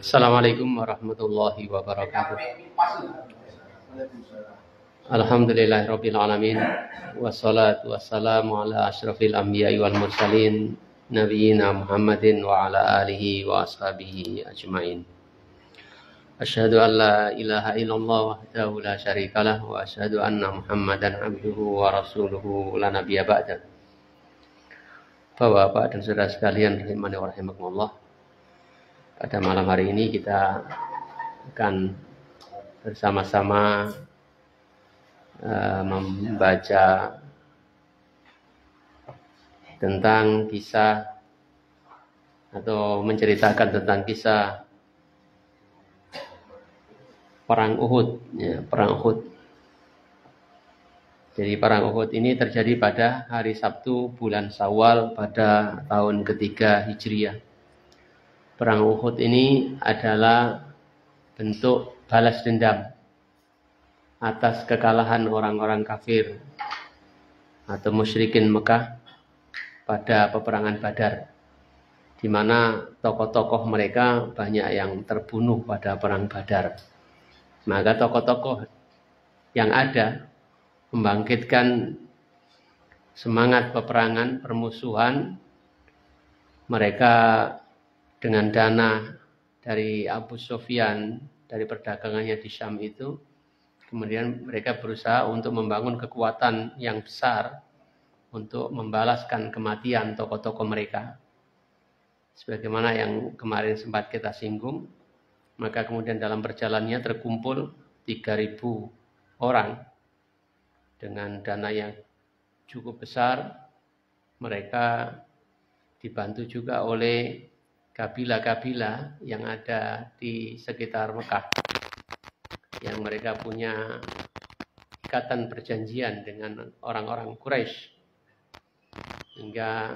Assalamualaikum warahmatullahi wabarakatuh. Alhamdulillahirabbil alamin wassalatu wassalamu ala asyrafil anbiya'i wal mursalin nabiyina Muhammadin wa ala alihi wa ashabihi ajmain. Asyhadu an la ilaha illallah wahdahu la syarikalah wa asyhadu anna Muhammadan abduhu wa rasuluhu la nabiyya ba'da. Bapak-bapak dan saudara sekalian rahimani wa rahimakumullah. Pada malam hari ini kita akan bersama-sama membaca tentang kisah atau menceritakan tentang kisah perang Uhud, ya, perang Uhud. Jadi perang Uhud ini terjadi pada hari Sabtu bulan Syawal pada tahun ketiga Hijriah. Perang Uhud ini adalah bentuk balas dendam atas kekalahan orang-orang kafir atau musyrikin Mekah pada peperangan Badar, di mana tokoh-tokoh mereka banyak yang terbunuh pada perang Badar. Maka tokoh-tokoh yang ada membangkitkan semangat peperangan, permusuhan. Mereka dengan dana dari Abu Sufyan, dari perdagangannya di Syam itu, kemudian mereka berusaha untuk membangun kekuatan yang besar untuk membalaskan kematian tokoh-tokoh mereka. Sebagaimana yang kemarin sempat kita singgung, maka kemudian dalam perjalanannya terkumpul 3.000 orang dengan dana yang cukup besar. Mereka dibantu juga oleh kabilah-kabilah yang ada di sekitar Mekah, yang mereka punya ikatan perjanjian dengan orang-orang Quraisy, hingga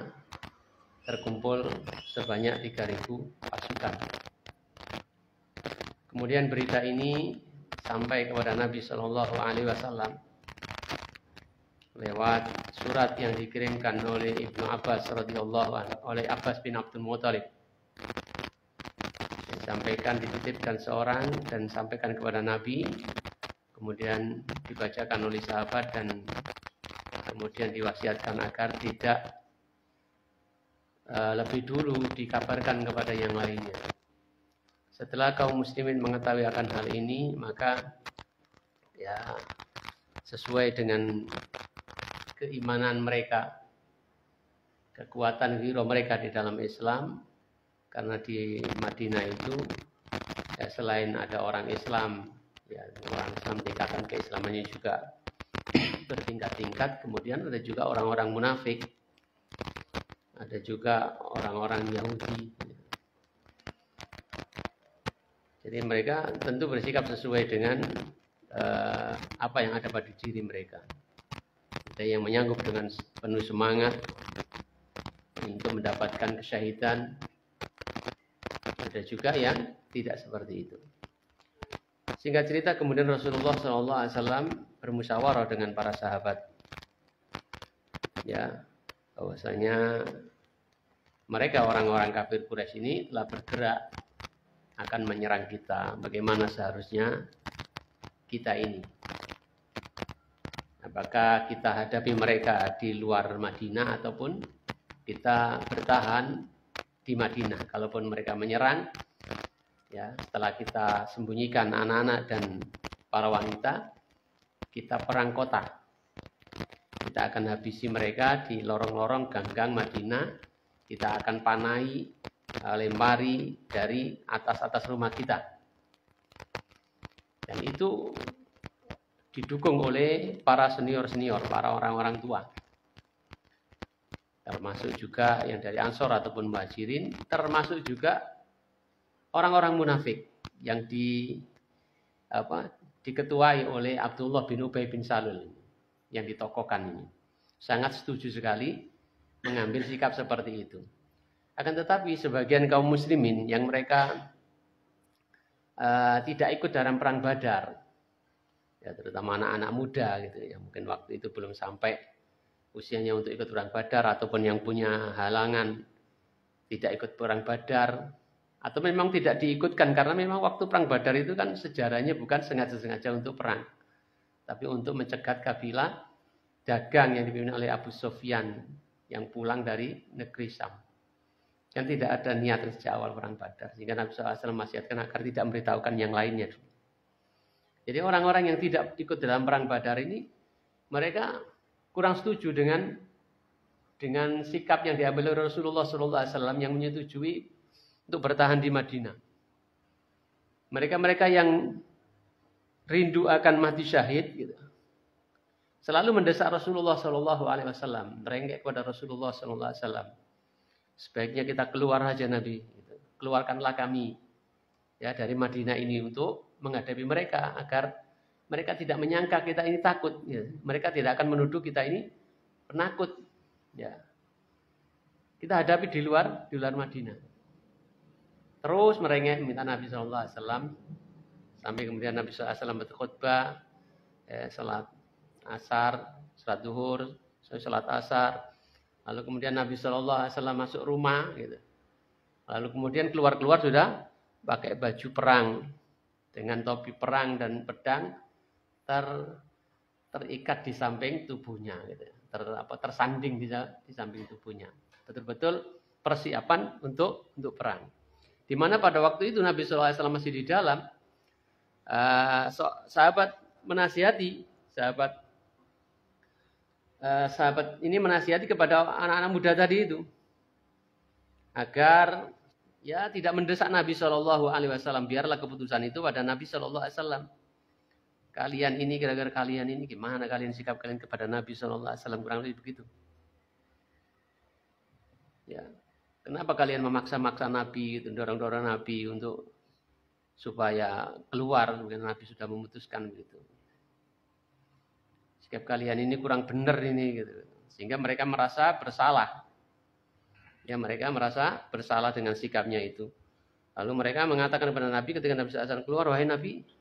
terkumpul sebanyak 3.000 pasukan. Kemudian berita ini sampai kepada Nabi Shallallahu Alaihi Wasallam lewat surat yang dikirimkan oleh Ibnu Abbas radhiyallahu anhu, oleh Abbas bin Abdul Muthalib. Disampaikan, dititipkan seorang dan sampaikan kepada Nabi, kemudian dibacakan oleh sahabat dan kemudian diwasiatkan agar tidak lebih dulu dikabarkan kepada yang lainnya. Setelah kaum muslimin mengetahui akan hal ini, maka ya sesuai dengan keimanan mereka, kekuatan hero mereka di dalam Islam. Karena di Madinah itu ya, selain ada orang Islam, ya, orang Islam tingkatan keislamannya juga bertingkat-tingkat. Kemudian ada juga orang-orang munafik, ada juga orang-orang Yahudi. Jadi mereka tentu bersikap sesuai dengan apa yang ada pada diri mereka. Ada yang menyanggup dengan penuh semangat untuk mendapatkan kesyahidan. Ada juga yang tidak seperti itu. Singkat cerita, kemudian Rasulullah SAW bermusyawarah dengan para sahabat, ya, bahwasanya mereka orang-orang kafir Quraisy ini telah bergerak akan menyerang kita. Bagaimana seharusnya kita ini? Apakah kita hadapi mereka di luar Madinah ataupun kita bertahan di Madinah? Kalaupun mereka menyerang, ya, setelah kita sembunyikan anak-anak dan para wanita, kita perang kota. Kita akan habisi mereka di lorong-lorong gang-gang Madinah. Kita akan panai, lempari dari atas-atas rumah kita. Dan itu didukung oleh para senior-senior, para orang-orang tua. Termasuk juga yang dari Ansor ataupun Muhajirin, termasuk juga orang-orang munafik yang diketuai oleh Abdullah bin Ubay bin Salul yang ditokohkan ini. Sangat setuju sekali mengambil sikap seperti itu. Akan tetapi sebagian kaum muslimin yang mereka tidak ikut dalam perang Badar, ya terutama anak-anak muda gitu, yang mungkin waktu itu belum sampai usianya untuk ikut perang Badar, ataupun yang punya halangan tidak ikut perang Badar, atau memang tidak diikutkan karena memang waktu perang Badar itu kan sejarahnya bukan sengaja-sengaja untuk perang, tapi untuk mencegat kafilah dagang yang dipimpin oleh Abu Sufyan yang pulang dari negeri Syam. Kan tidak ada niat sejak awal perang Badar, sehingga Nabi SAW mewasiatkan agar tidak memberitahukan yang lainnya. Jadi orang-orang yang tidak ikut dalam perang Badar ini, mereka kurang setuju dengan sikap yang diambil oleh Rasulullah SAW yang menyetujui untuk bertahan di Madinah. Mereka-mereka yang rindu akan mati syahid, gitu, selalu mendesak Rasulullah SAW, merengek kepada Rasulullah SAW. Sebaiknya kita keluar saja Nabi, keluarkanlah kami ya dari Madinah ini untuk menghadapi mereka, agar mereka tidak menyangka kita ini takut. Ya. Mereka tidak akan menuduh kita ini penakut. Ya. Kita hadapi di luar Madinah. Terus merengek minta Nabi SAW, sampai kemudian Nabi SAW berkhutbah, salat asar, salat zuhur, salat asar. Lalu kemudian Nabi SAW masuk rumah, gitu. Lalu kemudian keluar sudah pakai baju perang dengan topi perang dan pedang terikat di samping tubuhnya, gitu. Tersanding di samping tubuhnya. Betul-betul persiapan untuk perang. Di mana pada waktu itu Nabi SAW masih di dalam, sahabat menasihati, sahabat ini menasihati kepada anak-anak muda tadi itu agar ya tidak mendesak Nabi SAW. Biarlah keputusan itu pada Nabi SAW. Kalian ini, gara-gara kalian ini, gimana kalian sikap kalian kepada Nabi SAW, kurang lebih begitu. Ya, kenapa kalian memaksa-maksa Nabi, gitu, dorong-dorong Nabi untuk supaya keluar, mungkin Nabi sudah memutuskan begitu. Sikap kalian ini kurang benar ini, gitu. Sehingga mereka merasa bersalah. Ya, mereka merasa bersalah dengan sikapnya itu. Lalu mereka mengatakan kepada Nabi ketika Nabi SAW keluar, wahai Nabi,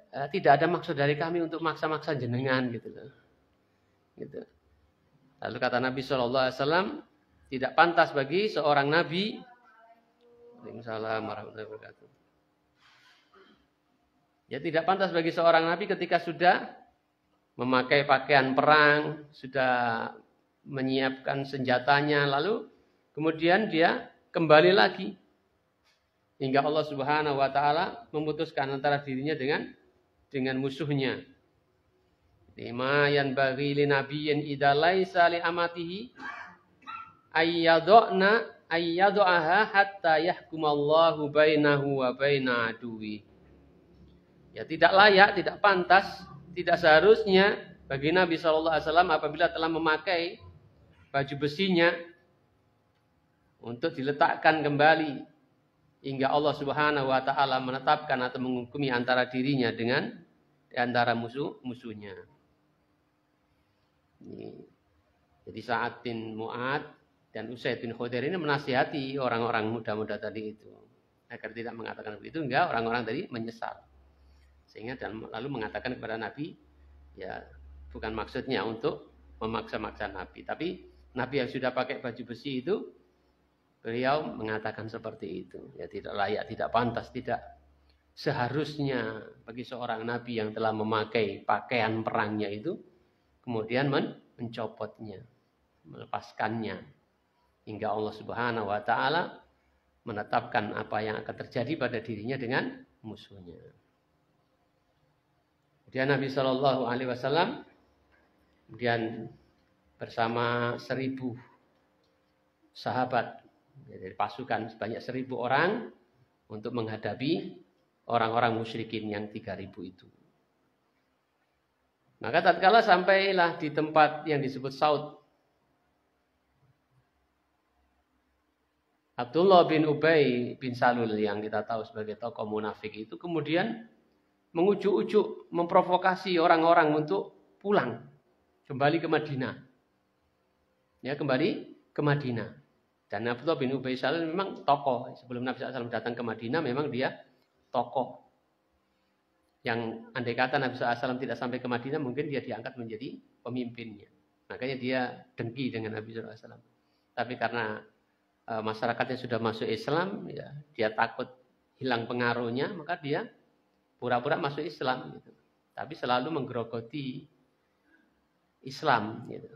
tidak ada maksud dari kami untuk maksa-maksa jenengan, gitu. Lalu kata Nabi SAW, tidak pantas bagi seorang Nabi. Waalaikumsalam warahmatullahi wabarakatuh. Ya, tidak pantas bagi seorang Nabi ketika sudah memakai pakaian perang, sudah menyiapkan senjatanya, lalu kemudian dia kembali lagi hingga Allah Subhanahu wa taala memutuskan antara dirinya dengan musuhnya. Lima yanbaghi li nabiyyin idza laisa li amatihi ayyadhaha hatta yahkumallahu bainahu wa baina aduwi. Ya, tidak layak, tidak pantas, tidak seharusnya bagi Nabi SAW apabila telah memakai baju besinya untuk diletakkan kembali hingga Allah Subhanahu wa taala menetapkan atau menghukumi antara dirinya dengan antara musuhnya. Jadi Sa'ad bin Mu'ad dan Usaid bin Khudair ini menasihati orang-orang muda-muda tadi itu agar tidak mengatakan begitu, hingga orang-orang tadi menyesal. Sehingga dan lalu mengatakan kepada Nabi, ya bukan maksudnya untuk memaksa-maksa Nabi, tapi Nabi yang sudah pakai baju besi itu, beliau mengatakan seperti itu. Ya tidak layak, tidak pantas, tidak seharusnya bagi seorang Nabi yang telah memakai pakaian perangnya itu, kemudian mencopotnya, melepaskannya, hingga Allah Subhanahu wa taala menetapkan apa yang akan terjadi pada dirinya dengan musuhnya. Kemudian Nabi SAW kemudian bersama 1.000 sahabat dari pasukan sebanyak 1.000 orang untuk menghadapi orang-orang musyrikin yang 3.000 itu. Maka tatkala sampailah di tempat yang disebut Saud, Abdullah bin Ubay bin Salul yang kita tahu sebagai tokoh munafik itu kemudian mengujuk-ujuk, memprovokasi orang-orang untuk pulang, kembali ke Madinah. Ya, kembali ke Madinah. Dan Abdullah bin Ubay bin Salul memang tokoh. Sebelum Nabi SAW datang ke Madinah, memang dia tokoh. Yang andai kata Nabi SAW tidak sampai ke Madinah, mungkin dia diangkat menjadi pemimpinnya. Makanya dia dengki dengan Nabi SAW. Tapi karena masyarakatnya sudah masuk Islam, ya, dia takut hilang pengaruhnya, maka dia pura-pura masuk Islam. Gitu. Tapi selalu menggerogoti Islam. Gitu.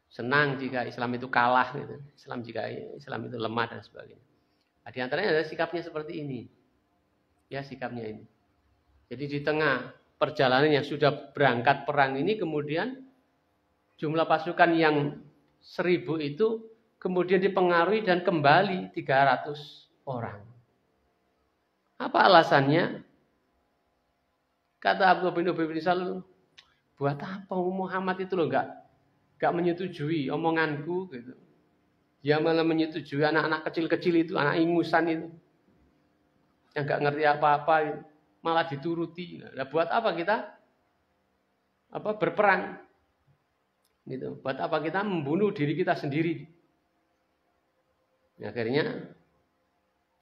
Senang jika Islam itu kalah. Gitu. Jika Islam itu lemah dan sebagainya. Nah, di antaranya adalah sikapnya seperti ini. Ya, sikapnya ini. Jadi di tengah perjalanan yang sudah berangkat perang ini, kemudian jumlah pasukan yang 1000 itu kemudian dipengaruhi dan kembali 300 orang. Apa alasannya? Kata Abdullah bin Ubay bin Salul, buat apa Muhammad itu loh enggak menyetujui omonganku gitu. Dia malah menyetujui anak-anak kecil-kecil itu, anak ingusan itu. Yang enggak ngerti apa-apa itu, malah dituruti. Nah, buat apa kita berperang? Gitu. Buat apa kita membunuh diri kita sendiri? Akhirnya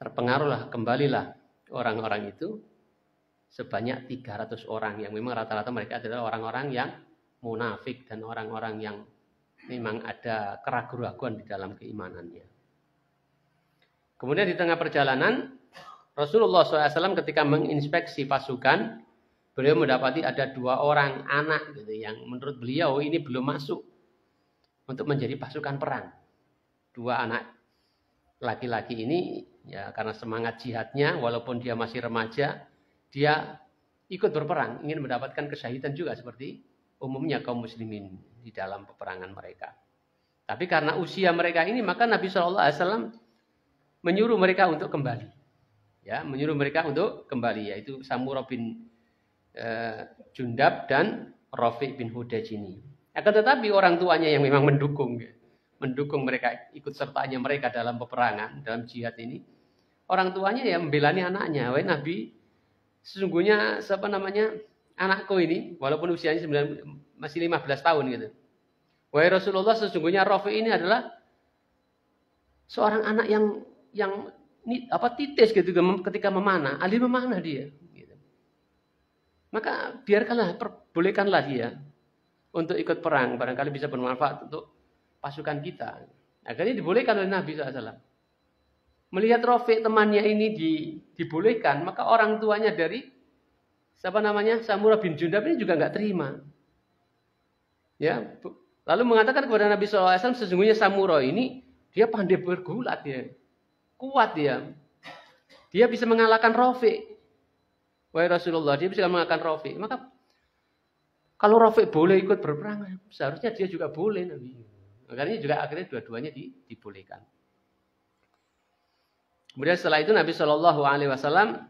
terpengaruhlah, kembalilah orang-orang itu sebanyak 300 orang yang memang rata-rata mereka adalah orang-orang yang munafik dan orang-orang yang memang ada keraguan-keraguan di dalam keimanannya. Kemudian di tengah perjalanan Rasulullah SAW ketika menginspeksi pasukan, beliau mendapati ada 2 orang anak gitu, yang menurut beliau ini belum masuk untuk menjadi pasukan perang. 2 anak laki-laki ini ya karena semangat jihadnya, walaupun dia masih remaja, dia ikut berperang, ingin mendapatkan kesyahidan juga seperti umumnya kaum muslimin di dalam peperangan mereka. Tapi karena usia mereka ini, maka Nabi SAW menyuruh mereka untuk kembali. Ya, menyuruh mereka untuk kembali, yaitu Samurah bin Jundab dan Rafi' bin Hudaj ini. Akan tetapi orang tuanya yang memang mendukung mereka, ikut sertanya mereka dalam peperangan, dalam jihad ini, orang tuanya ya membelani anaknya. Wahai Nabi, sesungguhnya anakku ini, walaupun usianya masih 15 tahun gitu. Wahai Rasulullah, sesungguhnya Rafi' ini adalah seorang anak yang titis gitu ketika memanah, ahli memanah dia. Maka bolehkanlah dia untuk ikut perang. Barangkali bisa bermanfaat untuk pasukan kita. Akhirnya dibolehkan oleh Nabi SAW. Melihat Rafi' temannya ini dibolehkan, maka orang tuanya dari Samurah bin Jundab ini juga nggak terima. Ya, lalu mengatakan kepada Nabi SAW, sesungguhnya Samurah ini dia pandai bergulat ya, kuat dia. Dia bisa mengalahkan Rafi'. Wahai Rasulullah, dia bisa mengalahkan Rafi'. Maka kalau Rafi' boleh ikut berperang, seharusnya dia juga boleh Nabi. Makanya juga akhirnya dua-duanya dibolehkan. Kemudian setelah itu Nabi SAW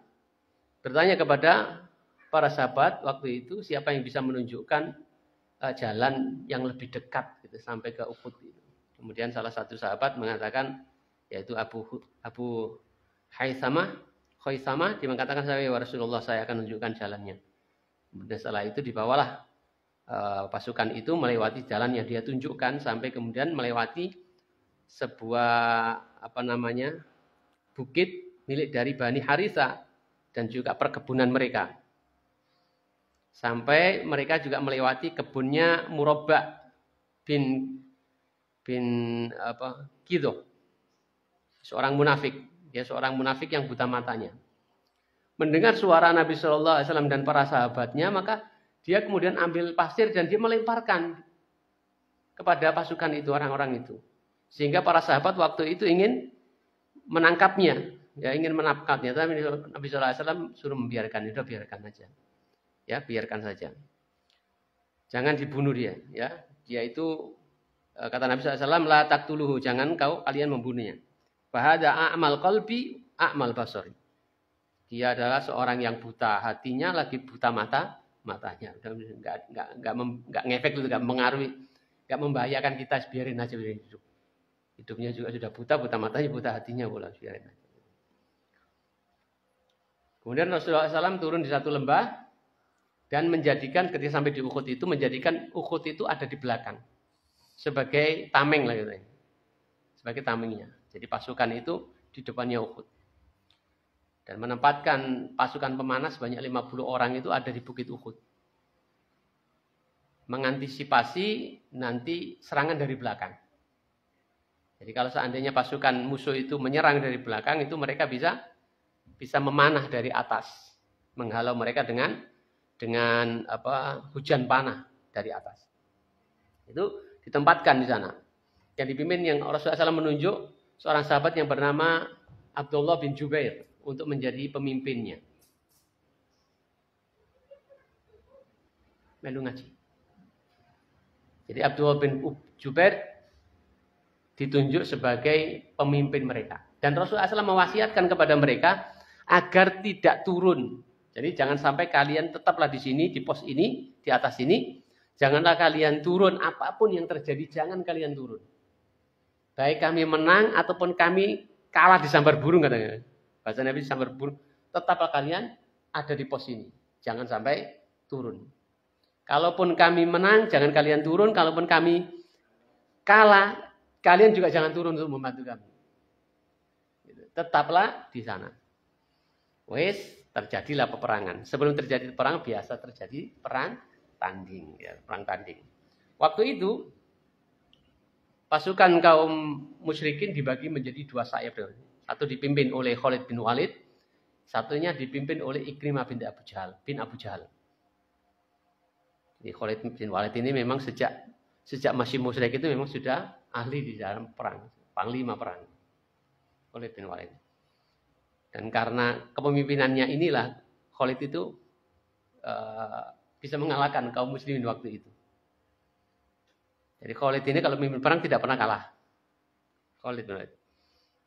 bertanya kepada para sahabat waktu itu, siapa yang bisa menunjukkan jalan yang lebih dekat gitu, sampai ke Uhud. Gitu. Kemudian salah satu sahabat mengatakan, yaitu Abu Khaisamah, dia mengatakan, saya Rasulullah, saya akan menunjukkan jalannya. Kemudian setelah itu dibawalah pasukan itu melewati jalan yang dia tunjukkan sampai kemudian melewati sebuah bukit milik dari Bani Haritha dan juga perkebunan mereka. Sampai mereka juga melewati kebunnya Murabba bin Kido, seorang munafik. Dia seorang munafik yang buta matanya. Mendengar suara Nabi SAW dan para sahabatnya, maka dia kemudian ambil pasir dan dia melemparkan kepada pasukan itu, orang-orang itu. Sehingga para sahabat waktu itu ingin menangkapnya, ya ingin menangkapnya. Tapi Nabi SAW suruh membiarkan, udah biarkan aja. Ya, biarkan saja. Jangan dibunuh dia, ya. Dia itu kata Nabi SAW, la taqtuluhu, jangan kalian membunuhnya. Fahada a'mal qalbi a'mal basari. Dia adalah seorang yang buta hatinya, lagi buta matanya. Enggak ngefek itu, enggak mengaruhi, enggak membahayakan kita, biarin aja hidup. Hidupnya juga sudah buta, buta matanya, buta hatinya pula. Kemudian Rasulullah SAW turun di satu lembah dan menjadikan ketika sampai di Uhud itu menjadikan Uhud itu ada di belakang sebagai tameng lah gitu. Sebagai tamengnya. Jadi pasukan itu di depannya Uhud. Dan menempatkan pasukan pemanas banyak 50 orang itu ada di Bukit Uhud. Mengantisipasi nanti serangan dari belakang. Jadi kalau seandainya pasukan musuh itu menyerang dari belakang, itu mereka bisa memanah dari atas, menghalau mereka dengan hujan panah dari atas. Itu ditempatkan di sana. Yang dipimpin yang Rasulullah SAW menunjuk seorang sahabat yang bernama Abdullah bin Jubair untuk menjadi pemimpinnya. Melu ngaji. Jadi Abdullah bin Jubair ditunjuk sebagai pemimpin mereka. Dan Rasulullah SAW mewasiatkan kepada mereka agar tidak turun. Jadi jangan sampai kalian tetaplah di sini, di pos ini, di atas ini. Janganlah kalian turun, apapun yang terjadi, jangan kalian turun. Baik kami menang ataupun kami kalah di sambar burung katanya. Bahasa Nabi sambar burung. Tetaplah kalian ada di pos ini. Jangan sampai turun. Kalaupun kami menang, jangan kalian turun. Kalaupun kami kalah, kalian juga jangan turun untuk membantu kami. Tetaplah di sana. Wes, terjadilah peperangan. Sebelum terjadi perang, biasa terjadi perang tanding. Ya, perang tanding. Waktu itu, pasukan kaum musyrikin dibagi menjadi dua sayap. Satu dipimpin oleh Khalid bin Walid, satunya dipimpin oleh Ikrimah bin Abu Jahal. Jadi Khalid bin Walid ini memang sejak masih musyrik itu memang sudah ahli di dalam perang, panglima perang. Khalid bin Walid. Dan karena kepemimpinannya inilah Khalid itu bisa mengalahkan kaum muslimin waktu itu. Jadi Khalid ini kalau memimpin perang tidak pernah kalah. Khalid bin Walid.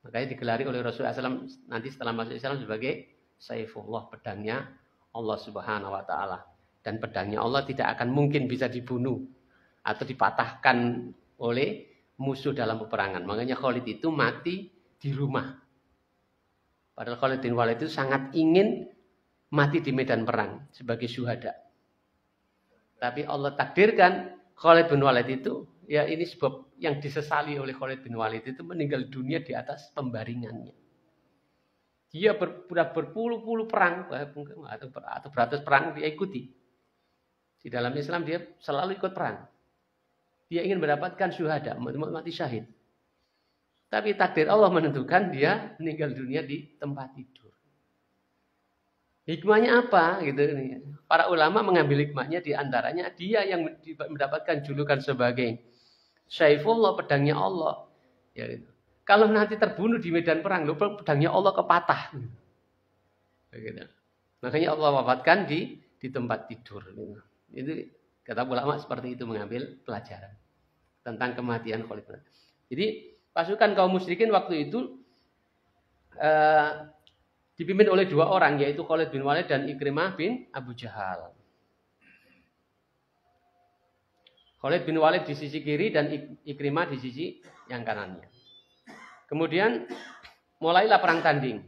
Makanya digelari oleh Rasulullah SAW nanti setelah masuk Islam sebagai Saifullah, pedangnya Allah Subhanahu wa taala. Dan pedangnya Allah tidak akan mungkin bisa dibunuh atau dipatahkan oleh musuh dalam peperangan. Makanya Khalid itu mati di rumah. Padahal Khalid bin Walid itu sangat ingin mati di medan perang sebagai syuhada. Tapi Allah takdirkan Khalid bin Walid itu, ya ini sebab yang disesali oleh Khalid bin Walid itu meninggal dunia di atas pembaringannya. Dia berpuluh-puluh perang atau beratus perang dia ikuti. Di dalam Islam dia selalu ikut perang. Dia ingin mendapatkan syuhada, mati syahid. Tapi takdir Allah menentukan dia meninggal dunia di tempat tidur. Hikmahnya apa? Gitu. Para ulama mengambil hikmahnya di antaranya dia yang mendapatkan julukan sebagai Saifullah, pedangnya Allah. Ya, gitu. Kalau nanti terbunuh di medan perang, pedangnya Allah kepatah. Gitu. Makanya Allah wafatkan di tempat tidur. Gitu. Itu kata ulama seperti itu mengambil pelajaran tentang kematian Khalid bin Walid. Jadi pasukan kaum musyrikin waktu itu dipimpin oleh dua orang, yaitu Khalid bin Walid dan Ikrimah bin Abu Jahal. Khalid bin Walid di sisi kiri dan Ikrimah di sisi yang kanannya. Kemudian mulailah perang tanding.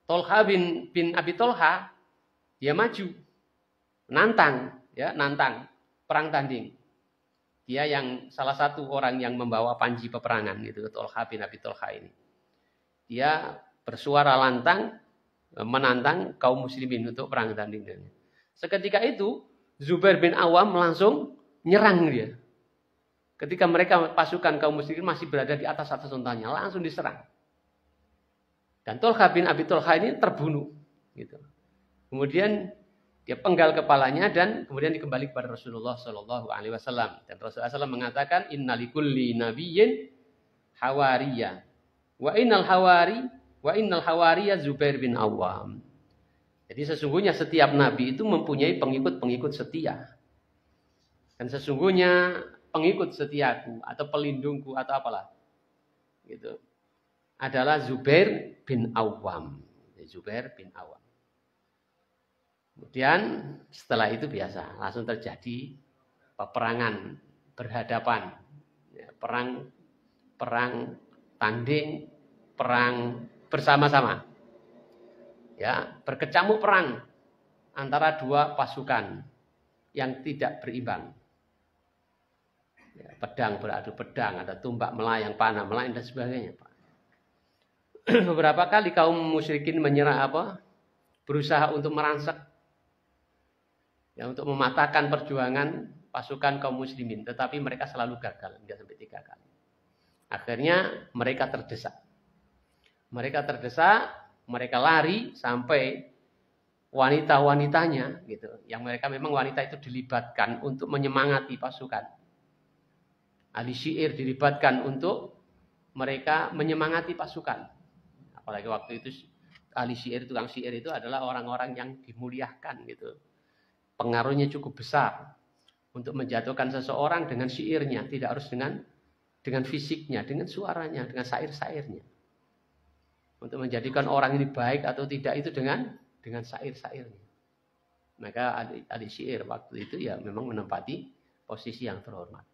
Tolha bin Abi Tolha dia maju, nantang perang tanding. Dia yang salah satu orang yang membawa panji peperangan itu Tolha bin Abi Tolha ini. Dia bersuara lantang menantang kaum muslimin untuk perang tanding. Seketika itu Zubair bin Awam langsung nyerang dia. Ketika mereka pasukan kaum muslimin masih berada di atas untanya, langsung diserang. Dan Tolha bin Abi Tolha ini terbunuh. Gitu. Kemudian dia penggal kepalanya dan kemudian dikembali kepada Rasulullah Shallallahu Alaihi Wasallam. Dan Rasulullah SAW mengatakan innalikulli nabiyyin hawariya wa innal hawariya Zubair bin Awam. Jadi sesungguhnya setiap nabi itu mempunyai pengikut-pengikut setia. Dan sesungguhnya pengikut setiaku atau pelindungku atau apalah gitu adalah Zubair bin Awam. Zubair bin Awam. Kemudian setelah itu biasa langsung terjadi peperangan berhadapan, ya, perang perang tanding, perang bersama-sama. Ya, berkecamuk perang antara dua pasukan yang tidak berimbang. Ya, pedang beradu pedang, ada tumbak melayang, panah melayang dan sebagainya. Beberapa kali kaum musyrikin menyerah berusaha untuk merangsek, ya, untuk mematahkan perjuangan pasukan kaum muslimin, tetapi mereka selalu gagal, hingga sampai 3 kali. Akhirnya mereka terdesak. Mereka lari sampai wanita-wanitanya, gitu. Yang mereka memang wanita itu dilibatkan untuk menyemangati pasukan. Ahli syair dilibatkan untuk mereka menyemangati pasukan. Apalagi waktu itu ahli syair, tukang syair itu adalah orang-orang yang dimuliakan, gitu. Pengaruhnya cukup besar untuk menjatuhkan seseorang dengan syairnya, tidak harus dengan fisiknya, dengan suaranya, dengan syair-syairnya. Untuk menjadikan orang ini baik atau tidak itu dengan syair-syairnya. Maka ahli syair waktu itu ya memang menempati posisi yang terhormat.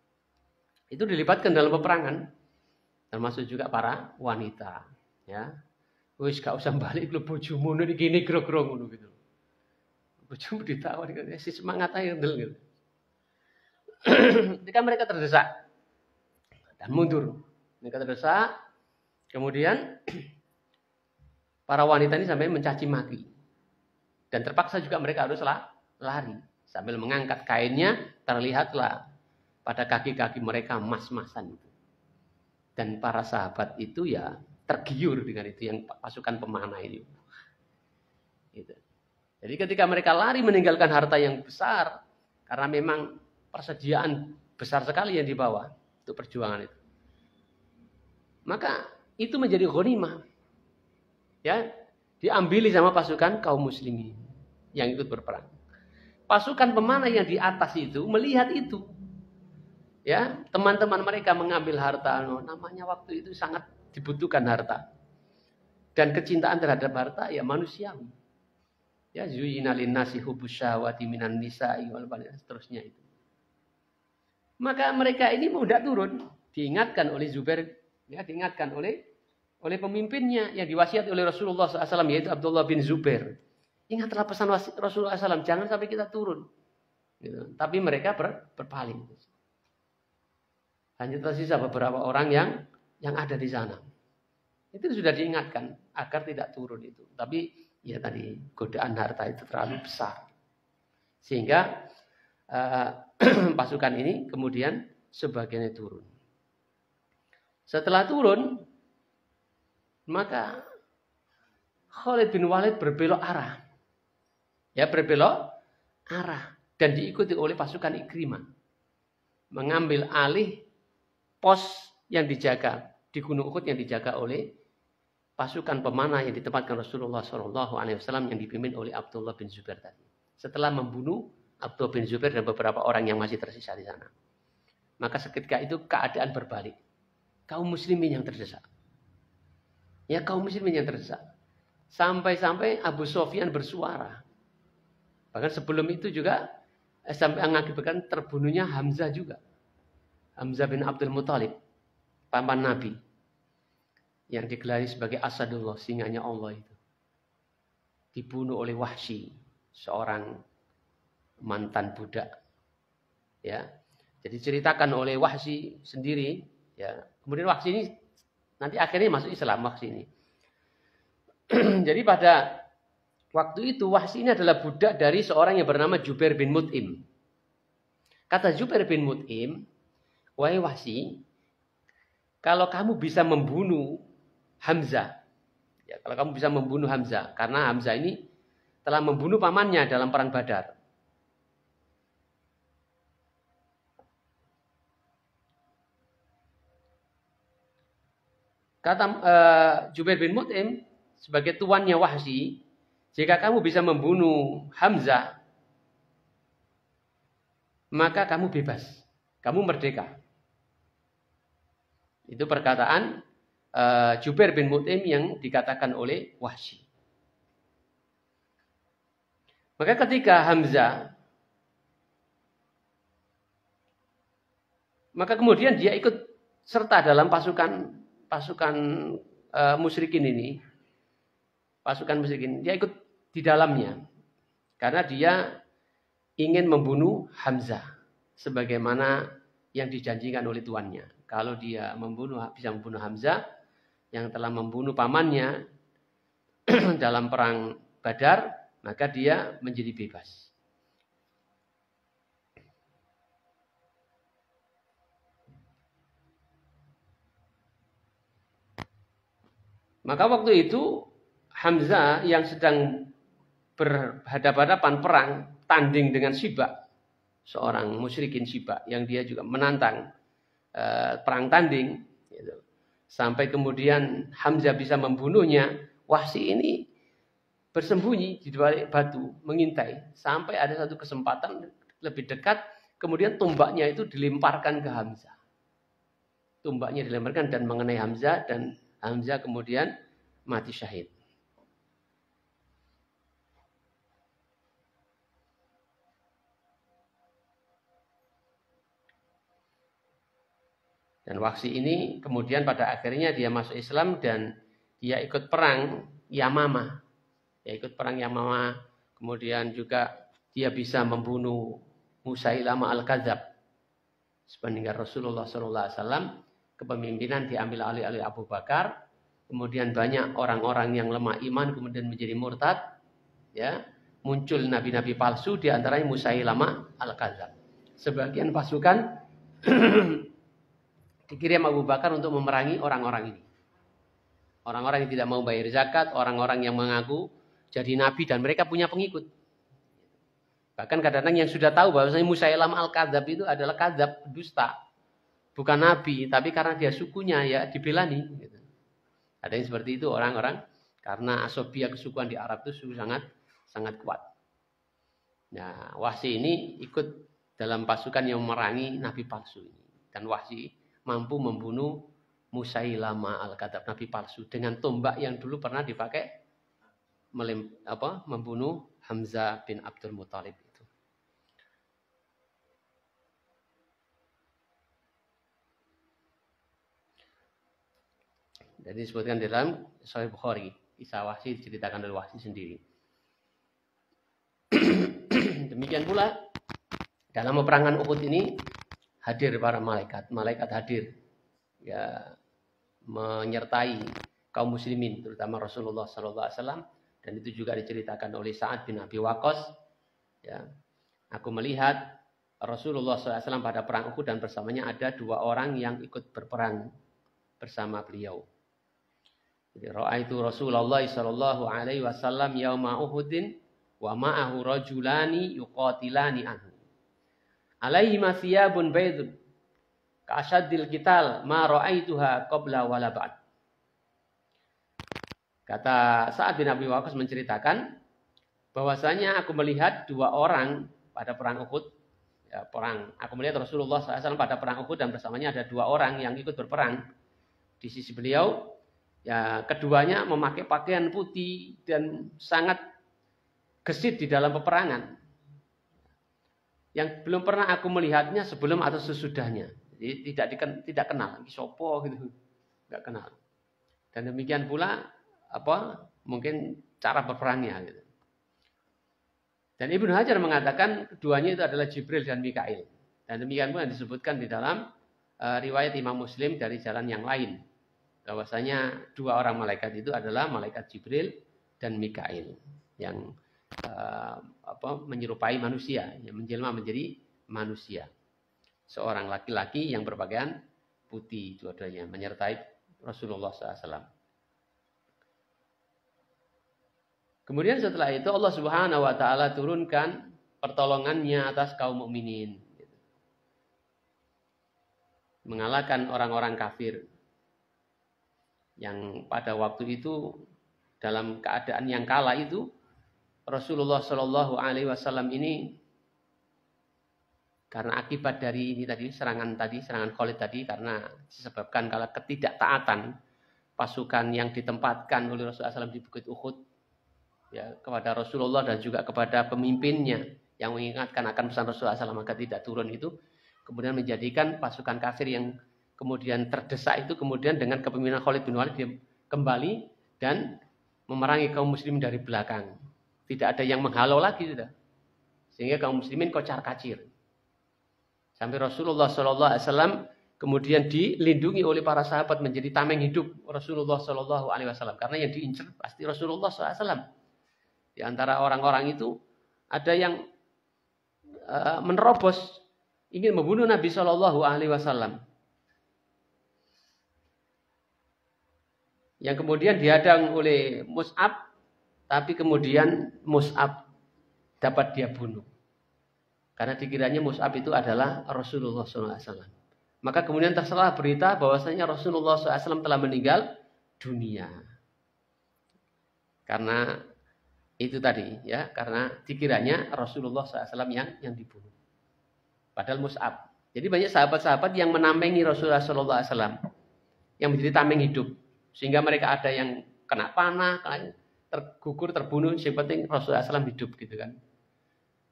Itu dilibatkan dalam peperangan, termasuk juga para wanita. Ya, wis gak usah balik lu bojomu ini gini kira-kira ngono gitu. Bojomu ditawar si semangat aja gitu. Ketika mereka terdesak dan mundur, mereka terdesak, kemudian para wanita ini sampai mencaci maki. Dan terpaksa juga mereka harus lari. Sambil mengangkat kainnya, terlihatlah pada kaki-kaki mereka emas-emasan. Dan para sahabat itu ya tergiur dengan itu, yang pasukan pemanah ini. Gitu. Jadi ketika mereka lari meninggalkan harta yang besar, karena memang persediaan besar sekali yang dibawa untuk perjuangan itu, maka itu menjadi ghanimah. Ya, diambili sama pasukan kaum muslimin yang ikut berperang. Pasukan pemanah yang di atas itu melihat itu. Ya, teman-teman mereka mengambil harta, namanya waktu itu sangat dibutuhkan harta. Dan kecintaan terhadap harta ya manusiawi. Ya, zuyyina lin-nasi hubbus syahawati minan nisa'i wal banin, seterusnya itu. Maka mereka ini mudah turun, diingatkan oleh Zubair, ya, diingatkan oleh pemimpinnya yang diwasiati oleh Rasulullah SAW, yaitu Abdullah bin Zubair. Ingatlah pesan Rasulullah SAW, jangan sampai kita turun. Gitu. Tapi mereka berpaling. Hanya tersisa beberapa orang yang ada di sana. Itu sudah diingatkan agar tidak turun itu. Tapi ya tadi godaan harta itu terlalu besar. Sehingga pasukan ini kemudian sebagiannya turun. Setelah turun, maka Khalid bin Walid berbelok arah. Ya, berbelok arah. Dan diikuti oleh pasukan Ikrimah. Mengambil alih pos yang dijaga di Gunung Uhud, yang dijaga oleh pasukan pemanah yang ditempatkan Rasulullah SAW yang dipimpin oleh Abdullah bin Zubair tadi. Setelah membunuh Abdullah bin Zubair dan beberapa orang yang masih tersisa di sana. Maka seketika itu keadaan berbalik. Kaum muslimin yang terdesak. Ya, kaum muslimin yang terdesak. Sampai-sampai Abu Sufyan bersuara. Bahkan sebelum itu juga sampai mengakibatkan terbunuhnya Hamzah juga. Hamzah bin Abdul Muthalib, paman Nabi. Yang digelari sebagai Asadullah, singanya Allah itu. Dibunuh oleh Wahsy, seorang mantan budak. Ya. Jadi ceritakan oleh Wahsy sendiri, ya. Kemudian Wahsy ini nanti akhirnya masuk Islam, Wahsy ini. Jadi pada waktu itu Wahsy ini adalah budak dari seorang yang bernama Jubair bin Mut'im. Kata Jubair bin Mut'im, wahai Wahsy, kalau kamu bisa membunuh Hamzah, ya, kalau kamu bisa membunuh Hamzah, karena Hamzah ini telah membunuh pamannya dalam perang Badar. Kata Jubair bin Mut'im sebagai tuannya Wahsy, jika kamu bisa membunuh Hamzah, maka kamu bebas, kamu merdeka. Itu perkataan Jubair bin Mut'im yang dikatakan oleh Wahsy. Maka ketika Hamzah, maka kemudian dia ikut serta dalam pasukan musyrikin ini, pasukan musyrikin, dia ikut di dalamnya karena dia ingin membunuh Hamzah sebagaimana yang dijanjikan oleh tuannya. Kalau dia bisa membunuh Hamzah yang telah membunuh pamannya dalam perang Badar, maka dia menjadi bebas. Maka waktu itu Hamzah yang sedang berhadapan-hadapan perang tanding dengan Syibak, seorang musyrikin Syibak yang dia juga menantang perang tanding, gitu. Sampai kemudian Hamzah bisa membunuhnya. Wahsy ini bersembunyi di balik batu mengintai sampai ada satu kesempatan lebih dekat, kemudian tombaknya itu dilemparkan ke Hamzah. Tombaknya dilemparkan dan mengenai Hamzah, dan Hamzah kemudian mati syahid. Dan Wahsy ini kemudian pada akhirnya dia masuk Islam dan dia ikut perang Yamamah. Dia ikut perang Yamamah. Kemudian juga dia bisa membunuh Musailamah Al-Kadzab. Sepeninggal Rasulullah SAW, kepemimpinan diambil alih oleh Abu Bakar. Kemudian banyak orang-orang yang lemah iman kemudian menjadi murtad. Ya, muncul nabi-nabi palsu, di antaranya Musailamah Al-Kadzab. Sebagian pasukan dikirim Abu Bakar untuk memerangi orang-orang ini. Orang-orang yang tidak mau bayar zakat, orang-orang yang mengaku jadi nabi dan mereka punya pengikut. Bahkan kadang-kadang yang sudah tahu bahwasanya Musailamah Al-Kadzab itu adalah kadzab, dusta. Bukan nabi, tapi karena dia sukunya ya dibelani. Gitu. Ada yang seperti itu orang-orang, karena asobia kesukuan di Arab itu sangat kuat. Nah, Wahsy ini ikut dalam pasukan yang memerangi nabi palsu ini. Dan Wahsy mampu membunuh Musailamah Al-Kadzab, nabi palsu, dengan tombak yang dulu pernah dipakai membunuh Hamzah bin Abdul Muthalib itu. Jadi disebutkan di dalam Sahih Bukhari, kisah Wahsy diceritakan oleh Wahsy sendiri. Demikian pula dalam peperangan Uhud ini hadir para malaikat hadir ya, menyertai kaum muslimin terutama Rasulullah SAW, dan itu juga diceritakan oleh Sa'ad bin Abi Waqqas. Ya, aku melihat Rasulullah SAW pada perang Uhud dan bersamanya ada 2 orang yang ikut berperang bersama beliau. Jadi ra'aitu Rasulullah sallallahu alaihi wasallam yauma Uhudin wa ma'ahu rajulani yuqatilani anhu. Alaihi mathiyabun baydun ka'asyaddil qital ma ra'aituha qabla wala ba'd. Kata Sa'ad bin Abi Waqqas menceritakan bahwasanya aku melihat 2 orang pada perang Uhud. Ya, aku melihat Rasulullah SAW pada perang Uhud dan bersamanya ada 2 orang yang ikut berperang di sisi beliau. Ya, keduanya memakai pakaian putih dan sangat gesit di dalam peperangan. Yang belum pernah aku melihatnya sebelum atau sesudahnya. Jadi tidak kenal, sopo gitu, nggak kenal. Dan demikian pula mungkin cara berperangnya gitu. Dan Ibnu Hajar mengatakan keduanya itu adalah Jibril dan Mikail. Dan demikian pula disebutkan di dalam riwayat Imam Muslim dari jalan yang lain, bahwasanya 2 orang malaikat itu adalah malaikat Jibril dan Mikail yang menyerupai manusia, yang menjelma menjadi manusia. Seorang laki-laki yang berpakaian putih dua-duanya menyertai Rasulullah SAW. Kemudian setelah itu Allah Subhanahu wa taala turunkan pertolongannya atas kaum mukminin. Mengalahkan orang-orang kafir yang pada waktu itu dalam keadaan yang kala itu Rasulullah Shallallahu Alaihi Wasallam ini karena akibat dari ini tadi serangan Khalid tadi, karena disebabkan kalau ketidaktaatan pasukan yang ditempatkan oleh Rasulullah SAW di Bukit Uhud ya, kepada Rasulullah dan juga kepada pemimpinnya yang mengingatkan akan pesan Rasulullah SAW agar tidak turun itu, kemudian menjadikan pasukan kafir yang kemudian terdesak itu kemudian dengan kepemimpinan Khalid bin Walid dia kembali dan memerangi kaum muslimin dari belakang. Tidak ada yang menghalau lagi sudah. Sehingga kaum muslimin kocar-kacir. Sampai Rasulullah SAW kemudian dilindungi oleh para sahabat menjadi tameng hidup Rasulullah SAW. Karena yang diincar pasti Rasulullah SAW. Di antara orang-orang itu ada yang menerobos ingin membunuh Nabi SAW. Yang kemudian dihadang oleh Mus'ab, tapi kemudian Mus'ab dapat dia bunuh. Karena dikiranya Mus'ab itu adalah Rasulullah SAW. Maka kemudian terselah berita bahwasanya Rasulullah SAW telah meninggal dunia. Karena itu tadi, ya, karena dikiranya Rasulullah SAW yang dibunuh. Padahal Mus'ab. Jadi banyak sahabat-sahabat yang menampengi Rasulullah SAW, yang menjadi tameng hidup, sehingga mereka ada yang kena panah, tergugur, terbunuh. Yang penting Rasulullah SAW hidup, gitu kan?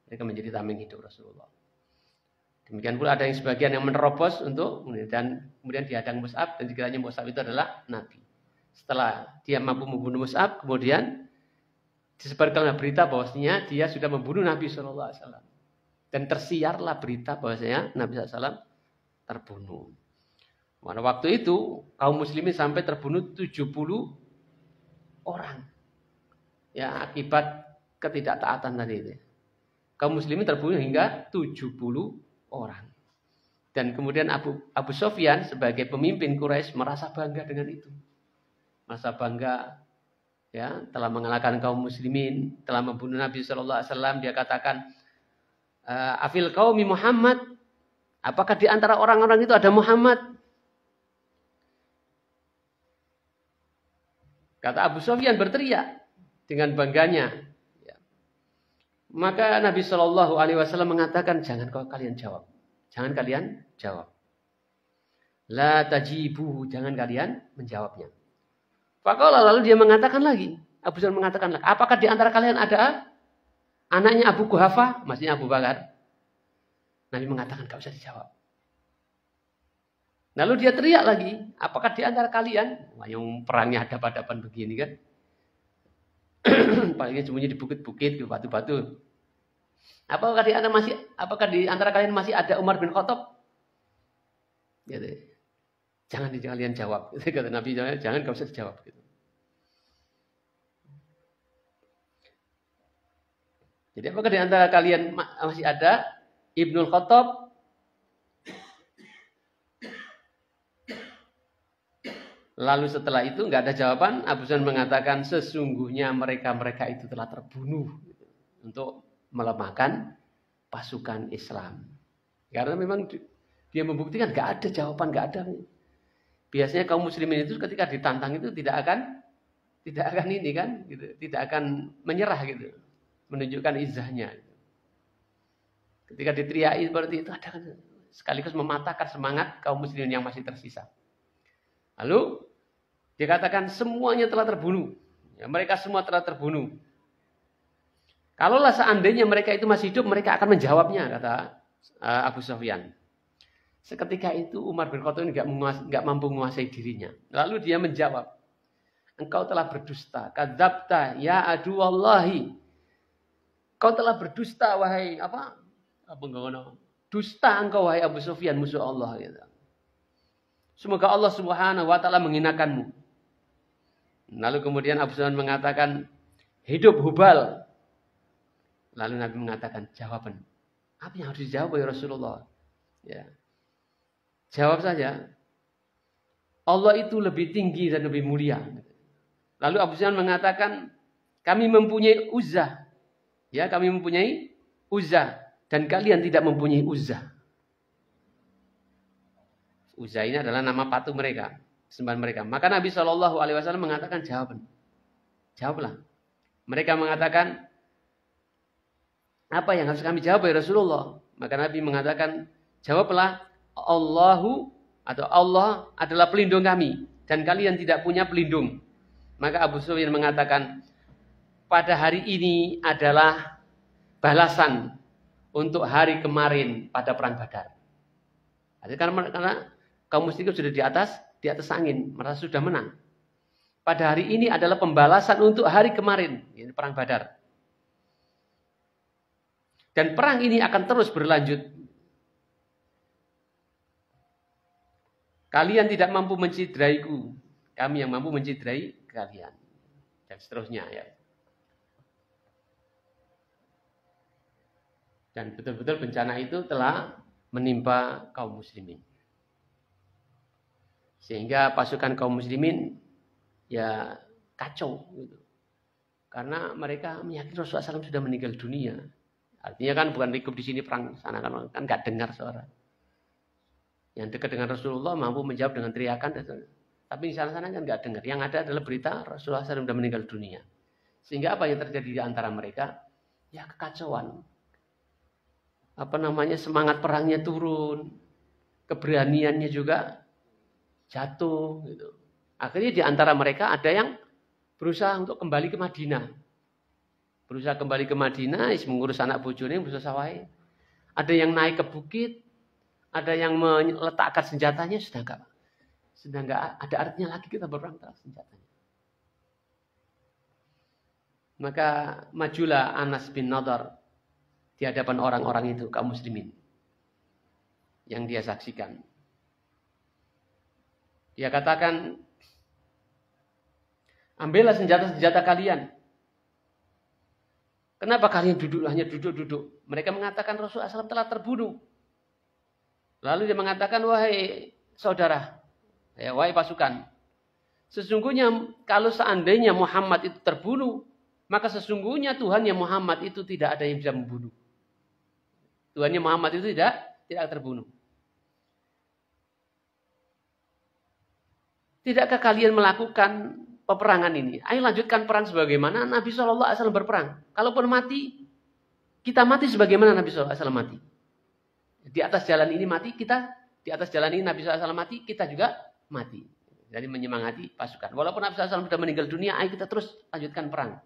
Mereka menjadi tameng hidup Rasulullah. Demikian pula ada yang sebagian yang menerobos untuk dan kemudian dihadang Mus'ab dan dikiranya Mus'ab itu adalah Nabi. Setelah dia mampu membunuh Mus'ab, kemudian disebarkanlah berita bahwasanya dia sudah membunuh Nabi SAW. Dan tersiarlah berita bahwasanya Nabi SAW terbunuh. Pada waktu itu kaum muslimin sampai terbunuh 70 orang. Ya, akibat ketidaktaatan tadi itu. Kaum muslimin terbunuh hingga 70 orang. Dan kemudian Abu Sufyan sebagai pemimpin Quraisy merasa bangga dengan itu. Merasa bangga, ya, telah mengalahkan kaum muslimin, telah membunuh Nabi SAW. Dia katakan, afil qaumi Muhammad, apakah di antara orang-orang itu ada Muhammad? Kata Abu Sufyan berteriak dengan bangganya. Maka Nabi SAW mengatakan, jangan kalian jawab. Jangan kalian jawab. La tajibu, jangan kalian menjawabnya. Faqala, lalu dia mengatakan lagi. Abu Sufyan mengatakan lagi, apakah di antara kalian ada anaknya Abu Quhafa? Maksudnya Abu Bakar. Nabi mengatakan, gak usah dijawab. Lalu dia teriak lagi, apakah di antara kalian, wah, yang perangnya hadap-hadapan begini kan, palingnya sembunyi di bukit-bukit, di batu-batu. Apakah di antara kalian masih ada Umar bin Khattab? Gitu. Jangan kalian jawab. Kata Nabi, jangan gak usah dijawab. Gitu. Jadi apakah di antara kalian masih ada Ibnul Khattab? Lalu setelah itu nggak ada jawaban. Abu Sufyan mengatakan sesungguhnya mereka itu telah terbunuh untuk melemahkan pasukan Islam. Karena memang dia membuktikan nggak ada jawaban, nggak ada. Biasanya kaum muslimin itu ketika ditantang itu tidak akan ini kan, gitu, tidak akan menyerah gitu, menunjukkan izahnya. Ketika diteriaki seperti itu ada kan sekaligus mematahkan semangat kaum muslimin yang masih tersisa. Lalu dikatakan semuanya telah terbunuh. Ya, mereka semua telah terbunuh. Kalaulah seandainya mereka itu masih hidup, mereka akan menjawabnya, kata Abu Sufyan. Seketika itu Umar bin Khattab nggak mampu menguasai dirinya. Lalu dia menjawab, engkau telah berdusta. Kadzabta ya aduwallahi. Kau telah berdusta wahai apa enggak, dusta engkau wahai Abu Sufyan, musuh Allah. Gitu. Semoga Allah Subhanahu wa taala menghinakanmu. Lalu kemudian Abu Sufyan mengatakan, hidup Hubal. Lalu Nabi mengatakan, jawaban. Apa yang harus dijawab ya Rasulullah? Ya. Jawab saja. Allah itu lebih tinggi dan lebih mulia. Lalu Abu Sufyan mengatakan, kami mempunyai Uzzah. Ya, kami mempunyai Uzzah. Dan kalian tidak mempunyai Uzzah. Uzzah ini adalah nama patung mereka, sembahan mereka. Maka Nabi SAW mengatakan jawaban. Jawablah. Mereka mengatakan, apa yang harus kami jawab ya Rasulullah? Maka Nabi mengatakan, jawablah, Allahu atau Allah adalah pelindung kami dan kalian tidak punya pelindung. Maka Abu Sufyan mengatakan, pada hari ini adalah balasan untuk hari kemarin pada perang Badar. Karena kaum musyrikin sudah di atas angin, merasa sudah menang. Pada hari ini adalah pembalasan untuk hari kemarin, ini perang Badar. Dan perang ini akan terus berlanjut. Kalian tidak mampu mencideraiku, kami yang mampu menciderai kalian. Dan seterusnya ya. Dan betul-betul bencana itu telah menimpa kaum muslimin. Sehingga pasukan kaum muslimin ya kacau gitu. Karena mereka meyakini Rasulullah SAW sudah meninggal dunia. Artinya kan bukan ikut di sini perang sana kan nggak dengar suara. Yang dekat dengan Rasulullah mampu menjawab dengan teriakan. Tapi di sana-sana kan nggak dengar. Yang ada adalah berita Rasulullah SAW sudah meninggal dunia. Sehingga apa yang terjadi di antara mereka? Ya kekacauan. Semangat perangnya turun. Keberaniannya juga jatuh. Gitu. Akhirnya di antara mereka ada yang berusaha untuk kembali ke Madinah. Berusaha kembali ke Madinah, mengurus anak bojone, berusaha sawai. Ada yang naik ke bukit. Ada yang meletakkan senjatanya, sudah nggak ada artinya lagi kita berperang terhadap senjatanya. Maka majulah Anas bin Nadar di hadapan orang-orang itu, kaum muslimin, yang dia saksikan. Dia katakan, ambillah senjata-senjata kalian. Kenapa kalian hanya duduk-duduk? Mereka mengatakan Rasulullah SAW telah terbunuh. Lalu dia mengatakan, wahai saudara, ya, wahai pasukan, sesungguhnya kalau seandainya Muhammad itu terbunuh, maka sesungguhnya Tuhannya Muhammad itu tidak ada yang bisa membunuh. Tuhannya Muhammad itu tidak terbunuh. Tidakkah kalian melakukan peperangan ini? Ayo lanjutkan perang sebagaimana Nabi SAW berperang. Kalaupun mati, kita mati sebagaimana Nabi SAW mati. Di atas jalan ini mati, di atas jalan ini Nabi SAW mati, kita juga mati. Jadi menyemangati pasukan. Walaupun Nabi SAW sudah meninggal dunia, ayo kita terus lanjutkan perang.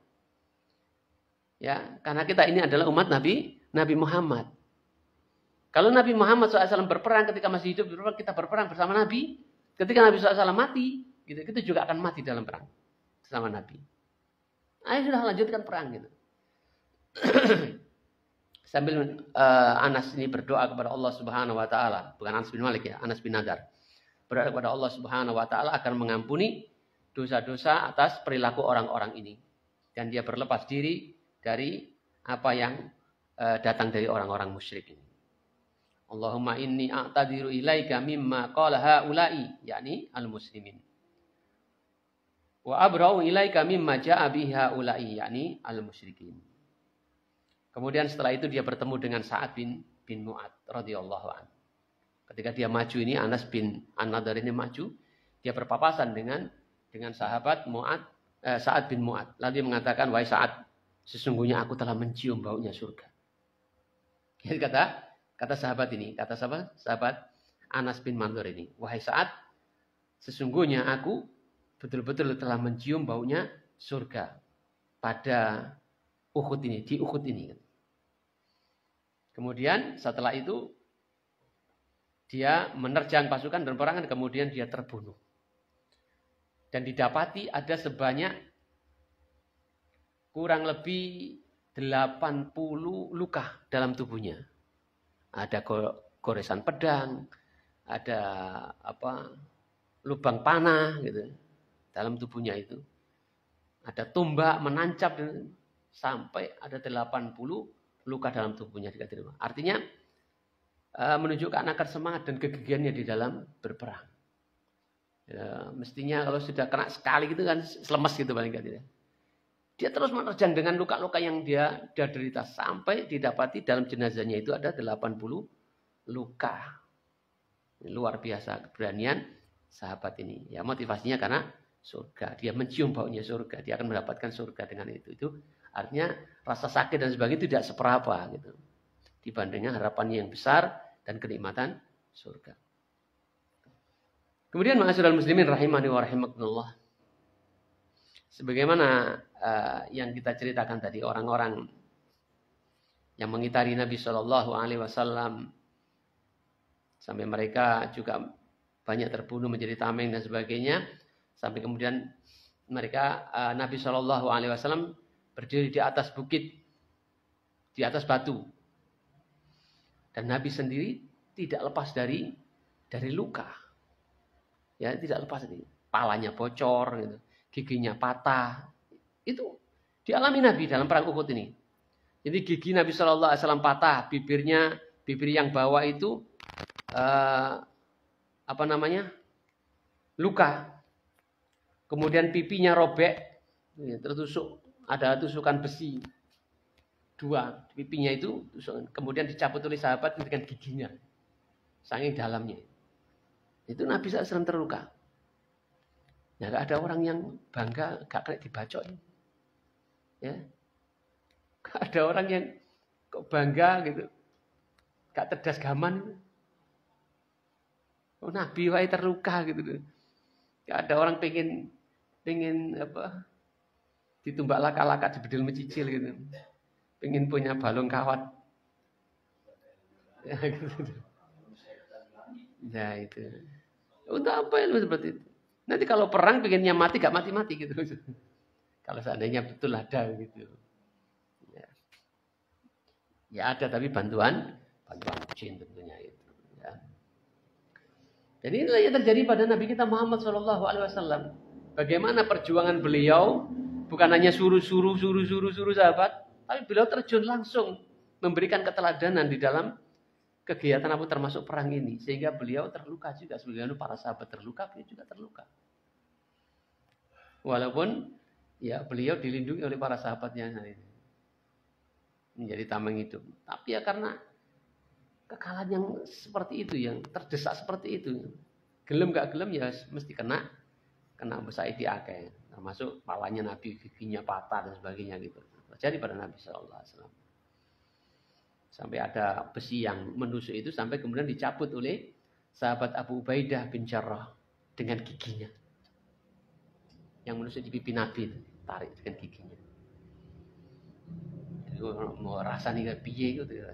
Ya, karena kita ini adalah umat Nabi Muhammad. Kalau Nabi Muhammad SAW berperang ketika masih hidup, kita berperang bersama Nabi. Ketika Nabi SAW mati, kita juga akan mati dalam perang bersama Nabi. Ayo sudah lanjutkan perang gitu. Sambil Anas ini berdoa kepada Allah Subhanahu wa taala, bukan Anas bin Malik ya, Anas bin Nadar. Berdoa kepada Allah Subhanahu wa taala akan mengampuni dosa-dosa atas perilaku orang-orang ini, dan dia berlepas diri dari apa yang datang dari orang-orang musyrik ini. Allahumma inni a'tadiru ilaika mimma qala haula'i, yakni al-muslimin. Wa abra'u ilaika mimma ja'a biha haula'i, yakni al-musyrikin. Kemudian setelah itu dia bertemu dengan Sa'ad bin Mu'ad radhiyallahu anhu. Ketika dia maju ini, Anas bin An-Nadar ini maju, dia berpapasan dengan sahabat Sa'ad bin Mu'ad. Lalu dia mengatakan, wahai Sa'ad, sesungguhnya aku telah mencium baunya surga. Jadi kata sahabat ini, sahabat Anas bin Nadar ini, wahai Sa'ad, sesungguhnya aku betul-betul telah mencium baunya surga pada Uhud ini, di Uhud ini. Kemudian setelah itu dia menerjang pasukan dan perangan, kemudian dia terbunuh. Dan didapati ada sebanyak kurang lebih 80 luka dalam tubuhnya. Ada goresan pedang, ada lubang panah gitu dalam tubuhnya itu. Ada tombak menancap sampai ada 80 luka dalam tubuhnya. Artinya menunjukkan akar semangat dan kegigihannya di dalam berperang. Ya, mestinya kalau sudah kena sekali gitu kan selemas gitu paling tidak. Dia terus menerjang dengan luka-luka yang dia derita sampai didapati dalam jenazahnya itu ada 80 luka. Luar biasa keberanian sahabat ini. Ya, motivasinya karena surga. Dia mencium baunya surga. Dia akan mendapatkan surga dengan itu. Itu artinya rasa sakit dan sebagainya tidak seberapa gitu. Dibandingkan harapannya yang besar dan kenikmatan surga. Kemudian ma'asyiral muslimin rahimani wa rahimakumullah. Sebagaimana yang kita ceritakan tadi, orang-orang yang mengitari Nabi SAW sampai mereka juga banyak terbunuh menjadi tameng dan sebagainya. Sampai kemudian mereka Nabi Shallallahu Alaihi Wasallam berdiri di atas bukit, di atas batu, dan Nabi sendiri tidak lepas dari luka, ya tidak lepas dari palanya bocor, gitu, giginya patah, itu dialami Nabi dalam perang Uhud ini. Jadi gigi Nabi Shallallahu Alaihi Wasallam patah, bibir yang bawah itu luka, kemudian pipinya robek, tertusuk, ada tusukan besi 2, pipinya itu tusukan, kemudian dicabut oleh sahabat dengan giginya, saking dalamnya. Itu Nabi SAW terluka. Ya, gak ada orang yang bangga gak kena dibacok, ya, gak ada orang yang kok bangga gitu, gak terdas gaman. Oh, Nabi wae terluka gitu. Gak ada orang pengen ditumbak laka-laka di bedil mecicil gitu. Pengen punya balung kawat. Ya, gitu. Ya itu. Untuk apa ilmu seperti itu? Nanti kalau perang pengennya mati gak mati-mati gitu. Kalau seandainya betul ada gitu. Ya ada, tapi bantuan jin tentunya itu. Ya. Jadi inilah yang terjadi pada Nabi kita Muhammad SAW. Bagaimana perjuangan beliau, bukan hanya suruh sahabat, tapi beliau terjun langsung memberikan keteladanan di dalam kegiatan apa termasuk perang ini, sehingga beliau terluka juga. Sebagaimana para sahabat terluka, beliau juga terluka. Walaupun ya beliau dilindungi oleh para sahabatnya menjadi tameng hidup. Tapi ya karena kekalahan yang seperti itu, yang terdesak seperti itu, gelem gak gelem ya mesti kena besaidi akeh, termasuk palanya Nabi, giginya patah dan sebagainya gitu. Terjadi pada Nabi SAW. Sampai ada besi yang menusuk itu sampai kemudian dicabut oleh sahabat Abu Ubaidah bin Jarrah dengan giginya. Yang menusuk di pipi Nabi itu, tarik dengan giginya. Jadi mau rasani kayak piye gitu ya.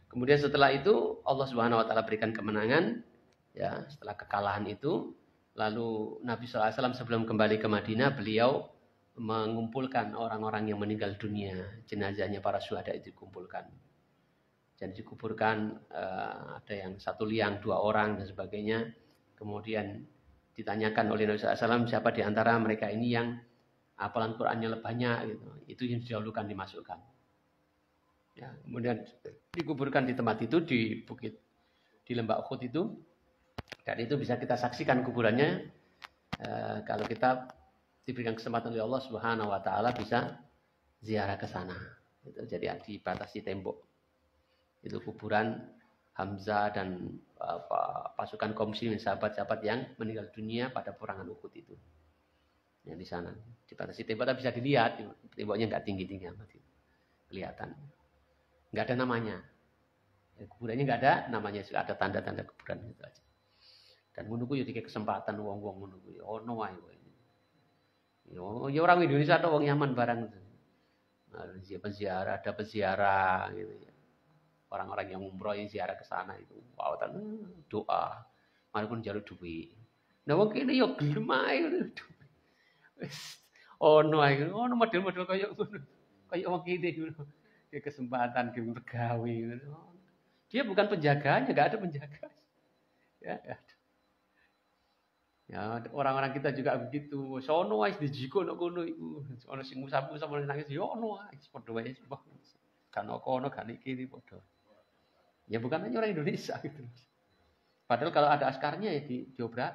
Kemudian setelah itu Allah Subhanahu wa taala berikan kemenangan, ya, setelah kekalahan itu, lalu Nabi SAW sebelum kembali ke Madinah, beliau mengumpulkan orang-orang yang meninggal dunia, jenazahnya para syuhada itu dikumpulkan. Dan dikuburkan, ada yang 1 liang 2 orang dan sebagainya. Kemudian ditanyakan oleh Nabi SAW siapa di antara mereka ini yang hafalan Qur'annya lebih banyak gitu. Itu yang didahulukan dimasukkan. Ya, kemudian dikuburkan di tempat itu, di bukit, di lembah Uhud itu, dan itu bisa kita saksikan kuburannya kalau kita diberikan kesempatan oleh Allah Subhanahu wa taala bisa ziarah ke sana. Itu jadi dibatasi tembok. Itu kuburan Hamzah dan pasukan kaum muslimin, sahabat-sahabat yang meninggal dunia pada peperangan Uhud itu. Yang di sana dibatasi tembok, tapi bisa dilihat temboknya nggak tinggi-tinggi amat, kelihatan. Nggak ada namanya, ya, kuburannya nggak ada namanya, sudah ada tanda-tanda kuburan itu aja. Dan menunggu ya dikasih kesempatan wong-wong menunggu. Oh no wae. Ya orang Indonesia atau orang Yaman barang itu. Nah, ada peziarah gitu ya. Orang-orang yang umroh yang ziarah ke sana itu, wawatan doa, maupun jalur duit. Nah wong kene yo gelem ae. Oh no ae. Oh no model-model kayak wong kene gitu. Kesempatan bergawe. Dia bukan penjaganya, nggak ada penjaga. Ya, ya, orang-orang kita juga begitu. Sono wis dijiko nek kono iku. Ono sing musabu sama nangis yo ono wae padha wae. Kan kono kan iki padha. Ya bukan hanya orang Indonesia gitu. Padahal kalau ada askarnya ya diobrak.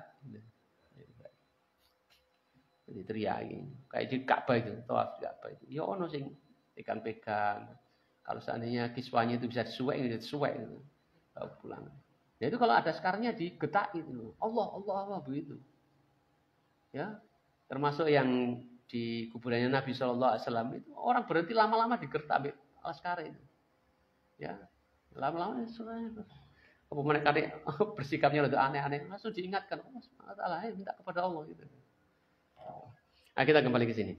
Jadi teriaki. Kayak di Ka'bah itu, tawaf di Ka'bah itu. Ya ono sing pegang-pegang. Kalau seandainya kiswanya itu bisa disuwek gitu. Pulang. Ya itu kalau ada skarnya digetak itu. Allah begitu. Ya. Termasuk yang di kuburannya Nabi SAW itu orang berhenti lama-lama digertak ambil laskar itu. Ya. Lama-lama suaranya. Apa mereka bersikapnya udah aneh-aneh, langsung diingatkan, Allah minta kepada Allah gitu. Nah, kita kembali ke sini.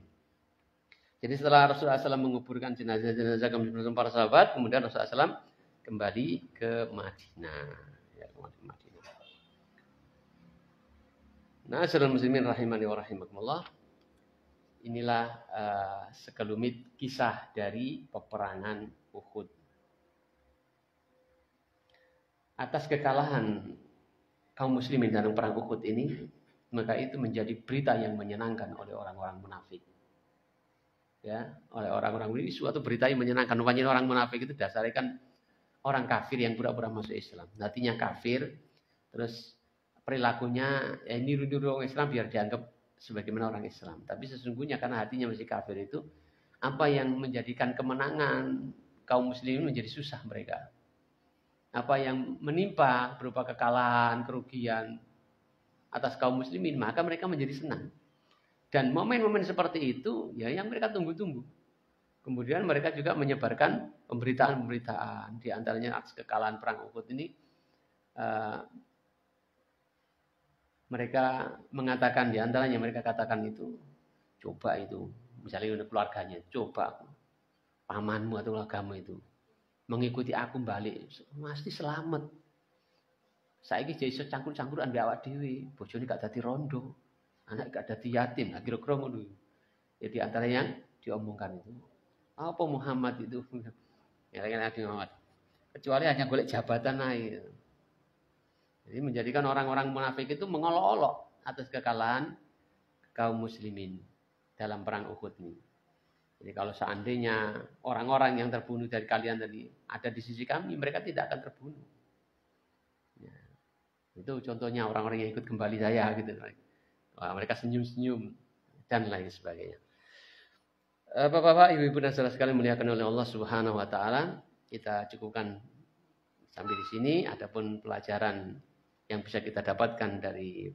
Jadi setelah Rasulullah SAW menguburkan jenazah-jenazah para sahabat, kemudian Rasulullah SAW kembali ke Madinah. Ya, Madinah. Nah, saudara muslimin rahimani wa rahimakumullah. Inilah sekelumit kisah dari peperangan Uhud. Atas kekalahan kaum muslimin dalam perang Uhud ini, maka itu menjadi berita yang menyenangkan oleh orang-orang munafik. Ya, oleh orang-orang ini suatu berita yang menyenangkan. Rupanya orang munafik itu dasarnya kan orang kafir yang pura-pura masuk Islam. Nantinya kafir, terus perilakunya ya niru-niru orang Islam biar dianggap sebagaimana orang Islam. Tapi sesungguhnya karena hatinya masih kafir itu, apa yang menjadikan kemenangan kaum muslimin menjadi susah mereka. Apa yang menimpa berupa kekalahan, kerugian atas kaum muslimin, maka mereka menjadi senang. Dan momen-momen seperti itu ya yang mereka tunggu-tunggu. Kemudian mereka juga menyebarkan pemberitaan-pemberitaan. Di antaranya atas kekalahan perang Uhud ini mereka mengatakan, di antaranya mereka katakan itu, coba itu, misalnya untuk keluarganya, coba pamanmu atau keluargamu itu mengikuti aku balik, pasti selamat. Saiki jadi iso cangkur-cangkuran mbek awak dhewe, bojone gak dadi rondo, anak gak dadi yatim, kira-kira ngono. Ya di antara yang diomongkan itu. Apa Muhammad itu? Ya Nabi Muhammad. Kecuali hanya golek jabatan aja. Jadi menjadikan orang-orang munafik itu mengolok-olok atas kekalahan kaum muslimin dalam perang Uhud ini. Jadi kalau seandainya orang-orang yang terbunuh dari kalian tadi ada di sisi kami, mereka tidak akan terbunuh. Ya, itu contohnya orang-orang yang ikut kembali saya gitu. Wah, mereka senyum-senyum dan lain sebagainya. Bapak-bapak, ibu-ibu dan saudara sekalian muliakan oleh Allah Subhanahu wa taala, kita cukupkan sampai di sini. Adapun pelajaran yang bisa kita dapatkan dari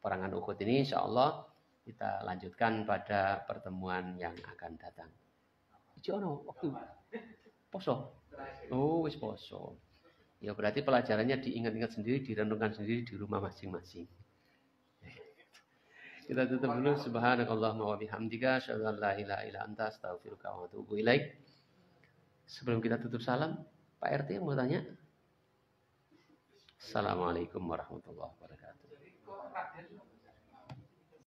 perangan Uhud ini, insyaallah kita lanjutkan pada pertemuan yang akan datang. Iki ono waktu poso. Oh, wis poso. Ya berarti pelajarannya diingat-ingat sendiri, direnungkan sendiri di rumah masing-masing. Kita tutup dulu. Subhanakallahumma wa bihamdika asyhadu an la ilaha illa anta astaghfiruka wa atubu ilaik. Sebelum kita tutup salam, Pak RT mau tanya. Assalamualaikum warahmatullahi wabarakatuh.